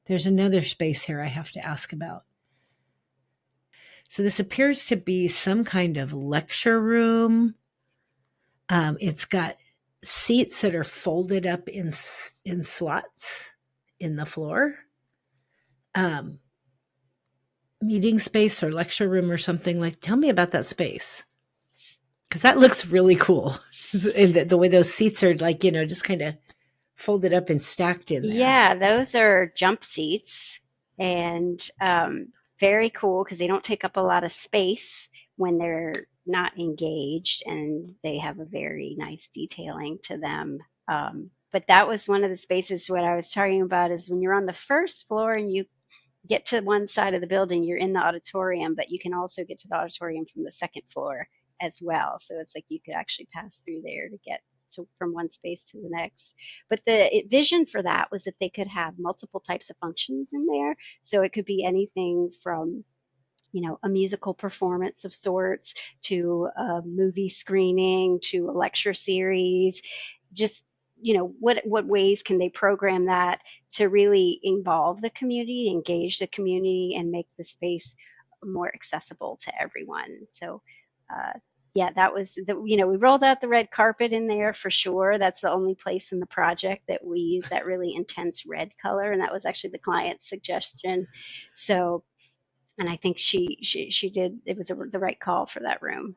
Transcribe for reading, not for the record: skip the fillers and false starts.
There's another space here I have to ask about. So this appears to be some kind of lecture room. It's got seats that are folded up in slots in the floor. Meeting space or lecture room or something like. Tell me about that space, because that looks really cool. And the way those seats are like, just kind of folded up and stacked in there. Yeah, those are jump seats and very cool because they don't take up a lot of space when they're not engaged, and they have a very nice detailing to them. But that was one of the spaces. What I was talking about is when you're on the first floor and you get to one side of the building, you're in the auditorium, but you can also get to the auditorium from the second floor as well. So it's like you could actually pass through there to get from one space to the next. But the vision for that was that they could have multiple types of functions in there. So it could be anything from a musical performance of sorts to a movie screening to a lecture series. Just what ways can they program that to really involve the community, engage the community, and make the space more accessible to everyone. So yeah, that was we rolled out the red carpet in there for sure. That's the only place in the project that we use that really intense red color, and that was actually the client's suggestion. So, and I think she did. It was the right call for that room.